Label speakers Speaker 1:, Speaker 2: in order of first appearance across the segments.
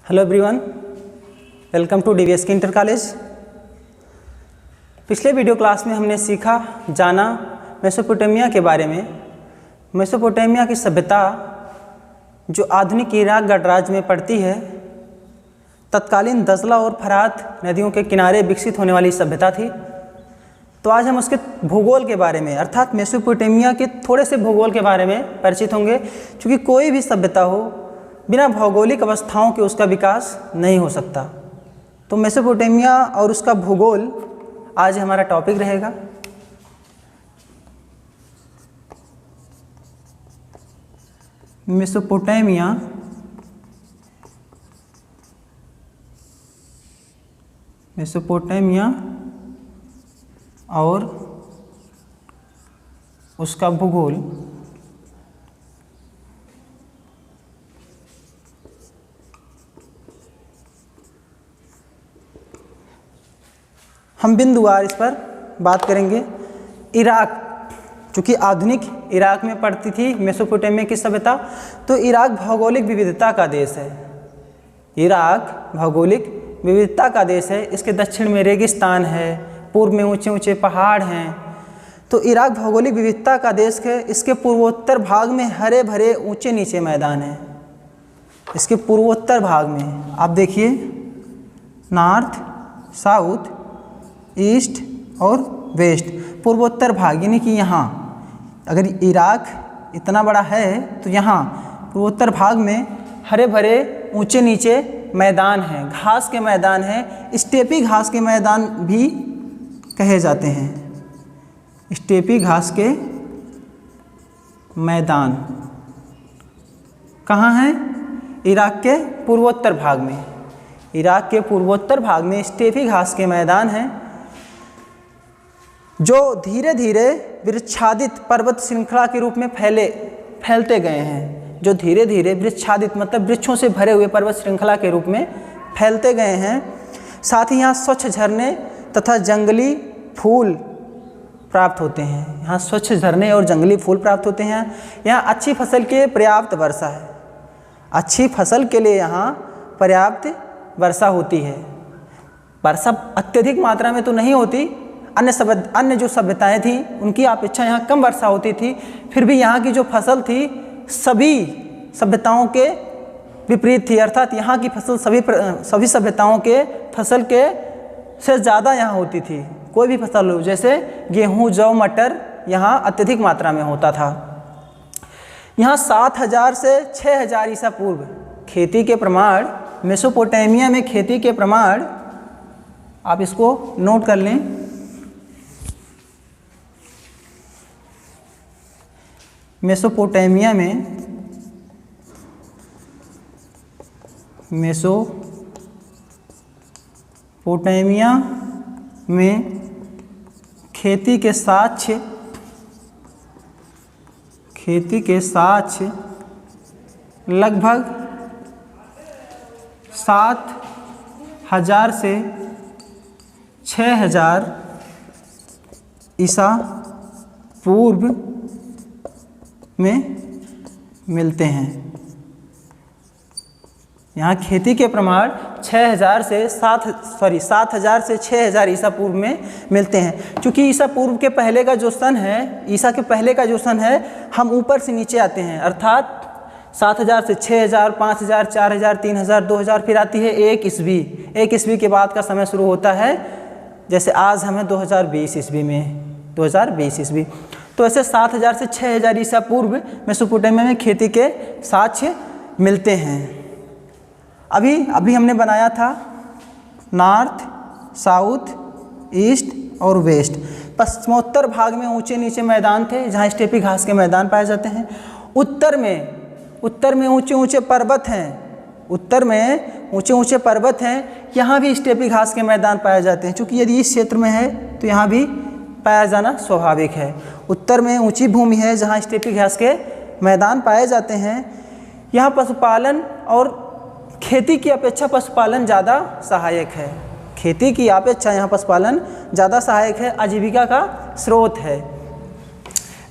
Speaker 1: Hello everyone, welcome to DVSK inter college. पिछले video class में हमने जाना मेसोपोटामिया के बारे में। मेसोपोटामिया की सभ्यता जो आधुनिक इराक गणराज्य में पड़ती है, तत्कालीन दजला और फरात नदियों के किनारे विकसित होने वाली सभ्यता थी। तो आज हम उसके भूगोल के बारे में अर्थात मेसोपोटामिया के थोड़े से भूगोल के बारे में परिचित होंगे, क्योंकि कोई भी सभ्यता हो बिना भौगोलिक अवस्थाओं के उसका विकास नहीं हो सकता। तो मेसोपोटामिया और उसका भूगोल आज हमारा टॉपिक रहेगा। मेसोपोटामिया और उसका भूगोल। हम बिंदुवार इस पर बात करेंगे। इराक, चूँकि आधुनिक इराक में पड़ती थी मेसोपोटामिया की सभ्यता, तो इराक भौगोलिक विविधता का देश है। इराक भौगोलिक विविधता का देश है। इसके दक्षिण में रेगिस्तान है, पूर्व में ऊंचे ऊंचे पहाड़ हैं। तो इराक भौगोलिक विविधता का देश है। इसके पूर्वोत्तर भाग में हरे भरे ऊंचे नीचे मैदान हैं। इसके पूर्वोत्तर भाग में आप देखिए, नॉर्थ, साउथ, ईस्ट और वेस्ट, पूर्वोत्तर भाग, यानी कि यहाँ अगर इराक इतना बड़ा है तो यहाँ पूर्वोत्तर भाग में हरे भरे ऊंचे नीचे मैदान हैं, घास के मैदान हैं। स्टेपी घास के मैदान भी कहे जाते हैं। स्टेपी घास के मैदान कहाँ हैं? इराक के पूर्वोत्तर भाग में। इराक के पूर्वोत्तर भाग में स्टेपी घास के मैदान हैं, जो धीरे धीरे वृक्षादित पर्वत श्रृंखला के रूप में फैलते गए हैं। जो धीरे धीरे वृक्षादित मतलब वृक्षों से भरे हुए पर्वत श्रृंखला के रूप में फैलते गए हैं। साथ ही यहाँ स्वच्छ झरने तथा जंगली फूल प्राप्त होते हैं। यहाँ स्वच्छ झरने और जंगली फूल प्राप्त होते हैं। यहाँ अच्छी फसल के पर्याप्त वर्षा है। अच्छी फसल के लिए यहाँ पर्याप्त वर्षा होती है। वर्षा अत्यधिक मात्रा में तो नहीं होती, अन्य जो सभ्यताएं थी उनकी अपेक्षा यहाँ कम वर्षा होती थी। फिर भी यहाँ की जो फसल थी सभी सभ्यताओं के विपरीत थी, अर्थात यहाँ की फसल सभी सभ्यताओं के फसल के से ज़्यादा यहाँ होती थी। कोई भी फसल हो, जैसे गेहूँ, जौ, मटर, यहाँ अत्यधिक मात्रा में होता था। यहाँ 7000 से 6000 ईसा पूर्व खेती के प्रमाण, मेसोपोटामिया में खेती के प्रमाण, आप इसको नोट कर लें। मेसोपोटामिया में खेती के साक्ष्य लगभग 7000 से 6000 ईसा पूर्व में मिलते हैं। यहाँ खेती के प्रमाण 7000 से 6000 ईसा पूर्व में मिलते हैं। क्योंकि ईसा पूर्व के पहले का जो सन है, ईसा के पहले का जो सन है, हम ऊपर से नीचे आते हैं, अर्थात 7000 से 6000, 5000, 4000, 3000, 2000, फिर आती है 1 ईस्वी। 1 ईस्वी के बाद का समय शुरू होता है, जैसे आज हमें 2020 ईस्वी में 2020 ईस्वी। तो ऐसे 7000 से 6000 ईसा पूर्व मेसोपोटामिया में खेती के साक्ष्य मिलते हैं। अभी हमने बनाया था नॉर्थ, साउथ, ईस्ट और वेस्ट। पश्चिमोत्तर भाग में ऊंचे नीचे मैदान थे, जहाँ स्टेपी घास के मैदान पाए जाते हैं। उत्तर में ऊंचे ऊंचे पर्वत हैं। उत्तर में ऊंचे ऊंचे पर्वत हैं, यहाँ भी स्टेपी घास के मैदान पाए जाते हैं। चूँकि यदि इस क्षेत्र में है तो यहाँ भी पाया जाना स्वाभाविक है। उत्तर में ऊंची भूमि है, जहाँ स्टेपी घास के मैदान पाए जाते हैं। यहाँ पशुपालन और खेती की अपेक्षा पशुपालन ज़्यादा सहायक है। खेती की अपेक्षा यहाँ पशुपालन ज़्यादा सहायक है, आजीविका का स्रोत है।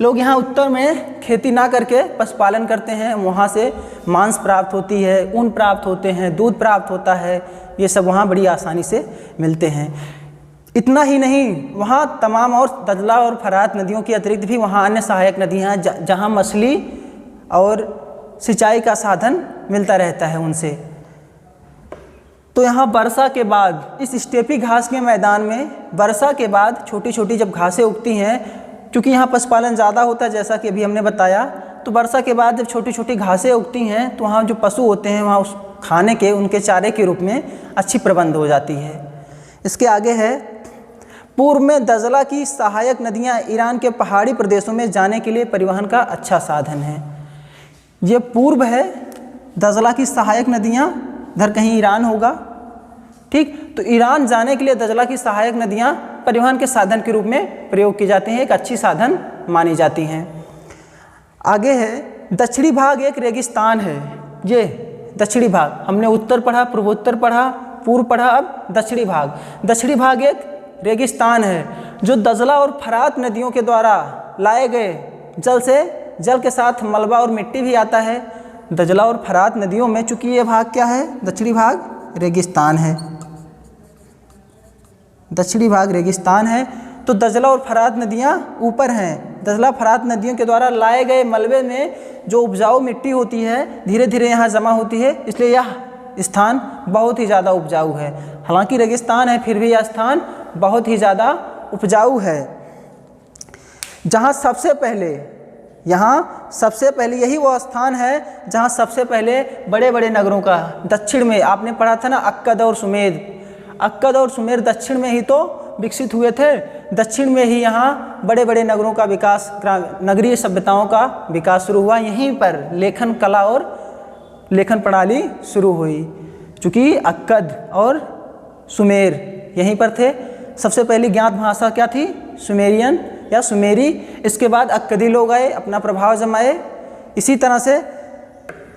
Speaker 1: लोग यहाँ उत्तर में खेती ना करके पशुपालन करते हैं, वहाँ से मांस प्राप्त होती है, ऊन प्राप्त होते हैं, दूध प्राप्त होता है, ये सब वहाँ बड़ी आसानी से मिलते हैं। इतना ही नहीं, वहाँ तमाम और दजला और फरात नदियों के अतिरिक्त भी वहाँ अन्य सहायक नदियाँ हैं जहाँ मछली और सिंचाई का साधन मिलता रहता है उनसे। तो यहाँ वर्षा के बाद इस स्टेपी घास के मैदान में वर्षा के बाद छोटी छोटी जब घासें उगती हैं, क्योंकि यहाँ पशुपालन ज़्यादा होता है जैसा कि अभी हमने बताया, तो वर्षा के बाद जब छोटी छोटी घासें उगती हैं तो वहाँ जो पशु होते हैं वहाँ उस खाने के उनके चारे के रूप में अच्छी प्रबंध हो जाती है। इसके आगे है, पूर्व में दजला की सहायक नदियाँ ईरान के पहाड़ी प्रदेशों में जाने के लिए परिवहन का अच्छा साधन है। ये पूर्व है, दजला की सहायक नदियाँ इधर कहीं ईरान होगा, ठीक। तो ईरान जाने के लिए दजला की सहायक नदियाँ परिवहन के साधन के रूप में प्रयोग की जाती हैं, एक अच्छी साधन मानी जाती हैं। आगे है, दक्षिणी भाग एक रेगिस्तान है। ये दक्षिणी भाग, हमने उत्तर पढ़ा, पूर्वोत्तर पढ़ा, पूर्व पढ़ा, अब दक्षिणी भाग। दक्षिणी भाग एक रेगिस्तान है जो दजला और फरात नदियों के द्वारा लाए गए जल के साथ मलबा और मिट्टी भी आता है। दजला और फरात नदियों में चूंकि ये भाग क्या है, दक्षिणी भाग रेगिस्तान है, दक्षिणी भाग रेगिस्तान है। तो दजला और फरात नदियाँ ऊपर हैं। दजला फरात नदियों के द्वारा लाए गए मलबे में जो उपजाऊ मिट्टी होती है धीरे धीरे यहाँ जमा होती है, इसलिए यह स्थान बहुत ही ज़्यादा उपजाऊ है। हालांकि रेगिस्तान है फिर भी यह स्थान बहुत ही ज़्यादा उपजाऊ है। यहाँ सबसे पहले यही वो स्थान है जहाँ सबसे पहले बड़े बड़े नगरों का, दक्षिण में आपने पढ़ा था ना, अक्कद और सुमेर दक्षिण में ही तो विकसित हुए थे। दक्षिण में ही यहाँ बड़े बड़े नगरों का विकास, नगरीय सभ्यताओं का विकास शुरू हुआ। यहीं पर लेखन कला और लेखन प्रणाली शुरू हुई, चूँकि अक्कद और सुमेर यहीं पर थे। सबसे पहली ज्ञात भाषा क्या थी, सुमेरियन या सुमेरी। इसके बाद अक्कदी लोग आए, अपना प्रभाव जमाए। इसी तरह से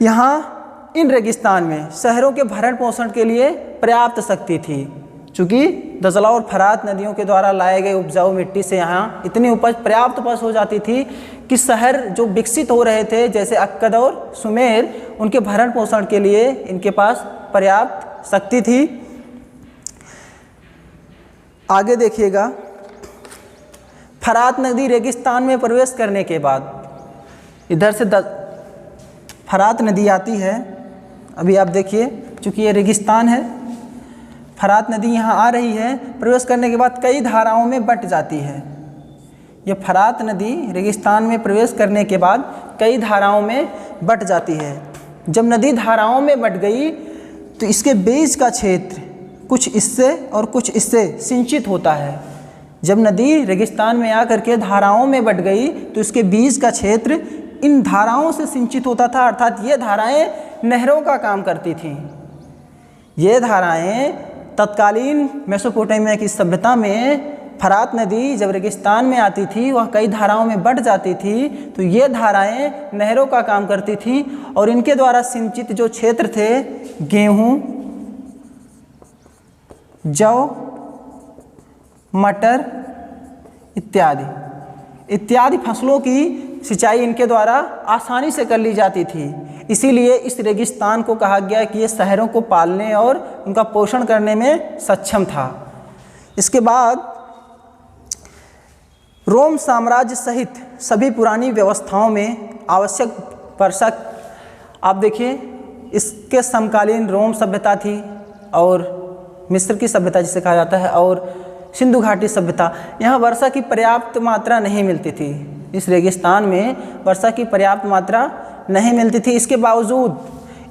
Speaker 1: यहाँ इन रेगिस्तान में शहरों के भरण पोषण के लिए पर्याप्त शक्ति थी, चूँकि दजला और फरात नदियों के द्वारा लाए गए उपजाऊ मिट्टी से यहाँ इतनी पर्याप्त उपज हो जाती थी कि शहर जो विकसित हो रहे थे जैसे अक्कद और सुमेर, उनके भरण पोषण के लिए इनके पास पर्याप्त शक्ति थी। आगे देखिएगा, फरात नदी रेगिस्तान में प्रवेश करने के बाद इधर से फरात नदी आती है। अभी आप देखिए, चूँकि ये रेगिस्तान है, फरात नदी यहाँ आ रही है, प्रवेश करने के बाद कई धाराओं में बट जाती है। ये फरात नदी रेगिस्तान में प्रवेश करने के बाद कई धाराओं में बट जाती है। जब नदी धाराओं में बट गई तो इसके बीच का क्षेत्र कुछ इससे और कुछ इससे सिंचित होता है। जब नदी रेगिस्तान में आकर के धाराओं में बट गई तो इसके बीच का क्षेत्र इन धाराओं से सिंचित होता था, अर्थात ये धाराएं नहरों का काम करती थीं। ये धाराएं तत्कालीन मेसोपोटामिया की सभ्यता में फरात नदी जब रेगिस्तान में आती थी, वह कई धाराओं में बट जाती थी, तो ये धाराएं नहरों का काम करती थीं और इनके द्वारा सिंचित जो क्षेत्र थे, गेहूँ, जौ, मटर इत्यादि फसलों की सिंचाई इनके द्वारा आसानी से कर ली जाती थी। इसीलिए इस रेगिस्तान को कहा गया कि ये शहरों को पालने और उनका पोषण करने में सक्षम था। इसके बाद रोम साम्राज्य सहित सभी पुरानी व्यवस्थाओं में आवश्यक वर्षा, आप देखिए इसके समकालीन रोम सभ्यता थी और मिस्र की सभ्यता जिसे कहा जाता है और सिंधु घाटी सभ्यता। यहाँ वर्षा की पर्याप्त मात्रा नहीं मिलती थी। इस रेगिस्तान में वर्षा की पर्याप्त मात्रा नहीं मिलती थी। इसके बावजूद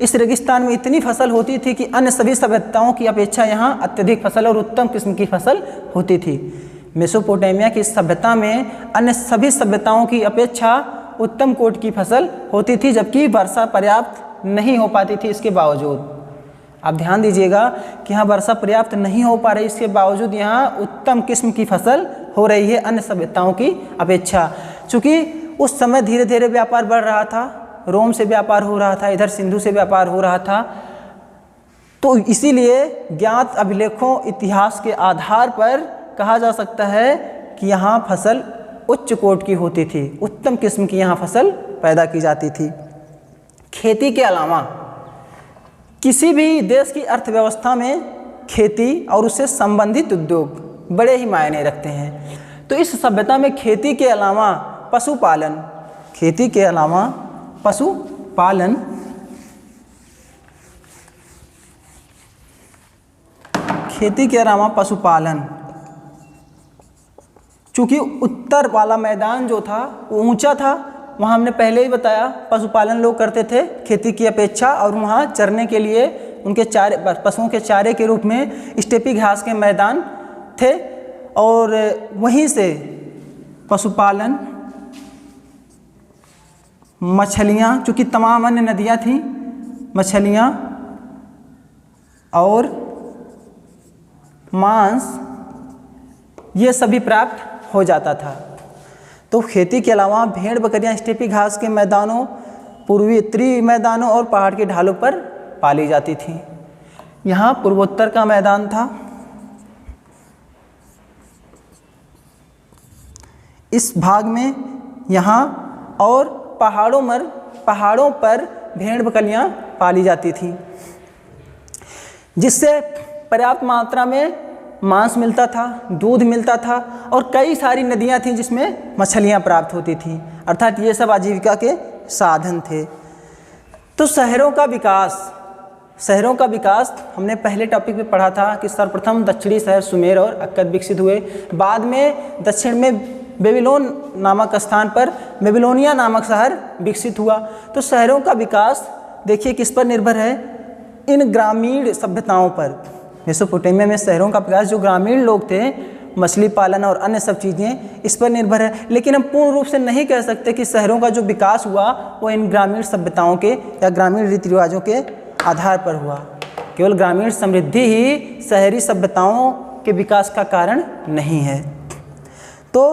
Speaker 1: इस रेगिस्तान में इतनी फसल होती थी कि अन्य सभी सभ्यताओं की अपेक्षा यहाँ अत्यधिक फसल और उत्तम किस्म की फसल होती थी। मेसोपोटामिया की सभ्यता में अन्य सभी सभ्यताओं की अपेक्षा उत्तम कोटि की फसल होती थी, जबकि वर्षा पर्याप्त नहीं हो पाती थी। इसके बावजूद आप ध्यान दीजिएगा कि यहाँ वर्षा पर्याप्त नहीं हो पा रही, इसके बावजूद यहाँ उत्तम किस्म की फसल हो रही है अन्य सभ्यताओं की अपेक्षा। चूँकि उस समय धीरे धीरे व्यापार बढ़ रहा था, रोम से व्यापार हो रहा था, इधर सिंधु से व्यापार हो रहा था, तो इसीलिए ज्ञात अभिलेखों, इतिहास के आधार पर कहा जा सकता है कि यहाँ फसल उच्च कोट की होती थी, उत्तम किस्म की यहाँ फसल पैदा की जाती थी। खेती के अलावा किसी भी देश की अर्थव्यवस्था में खेती और उससे संबंधित उद्योग बड़े ही मायने रखते हैं। तो इस सभ्यता में खेती के अलावा पशुपालन, खेती के अलावा पशुपालन खेती के अलावा पशुपालन, चूँकि उत्तर वाला मैदान जो था वो ऊंचा था, वहाँ हमने पहले ही बताया पशुपालन लोग करते थे खेती की अपेक्षा, और वहाँ चरने के लिए उनके चारे, पशुओं के चारे के रूप में स्टेपी घास के मैदान थे, और वहीं से पशुपालन, मछलियाँ, चूँकि तमाम अन्य नदियाँ थीं, मछलियाँ और मांस ये सभी प्राप्त हो जाता था। तो खेती के अलावा भेड़ बकरियां स्टेपी घास के मैदानों, पूर्वी उत्तरी मैदानों और पहाड़ के ढालों पर पाली जाती थी। यहाँ पूर्वोत्तर का मैदान था, इस भाग में यहाँ, और पहाड़ों पर भेड़ बकरियां पाली जाती थी, जिससे पर्याप्त मात्रा में मांस मिलता था, दूध मिलता था, और कई सारी नदियां थीं जिसमें मछलियां प्राप्त होती थीं, अर्थात ये सब आजीविका के साधन थे। तो शहरों का विकास हमने पहले टॉपिक में पढ़ा था कि सर्वप्रथम दक्षिणी शहर सुमेर और अक्कद विकसित हुए, बाद में दक्षिण में बेबीलोन नामक स्थान पर बेबीलोनिया नामक शहर विकसित हुआ। तो शहरों का विकास देखिए किस पर निर्भर है, इन ग्रामीण सभ्यताओं पर। मेसोपोटामिया में शहरों का विकास जो ग्रामीण लोग थे, मछली पालन और अन्य सब चीज़ें इस पर निर्भर है। लेकिन हम पूर्ण रूप से नहीं कह सकते कि शहरों का जो विकास हुआ वो इन ग्रामीण सभ्यताओं के या ग्रामीण रीति रिवाजों के आधार पर हुआ। केवल ग्रामीण समृद्धि ही शहरी सभ्यताओं के विकास का कारण नहीं है। तो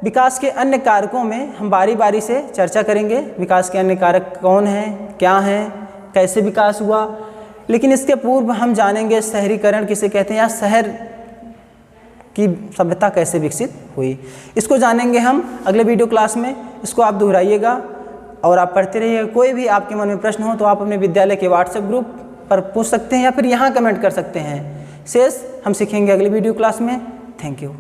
Speaker 1: विकास के अन्य कारकों में हम बारी बारी से चर्चा करेंगे। विकास के अन्य कारक कौन हैं, क्या हैं, कैसे विकास हुआ। लेकिन इसके पूर्व हम जानेंगे शहरीकरण किसे कहते हैं, या शहर की सभ्यता कैसे विकसित हुई। इसको जानेंगे हम अगले वीडियो क्लास में। इसको आप दोहराइएगा और आप पढ़ते रहिएगा। कोई भी आपके मन में प्रश्न हो तो आप अपने विद्यालय के व्हाट्सएप ग्रुप पर पूछ सकते हैं या फिर यहाँ कमेंट कर सकते हैं। शेष हम सीखेंगे अगले वीडियो क्लास में। Thank you.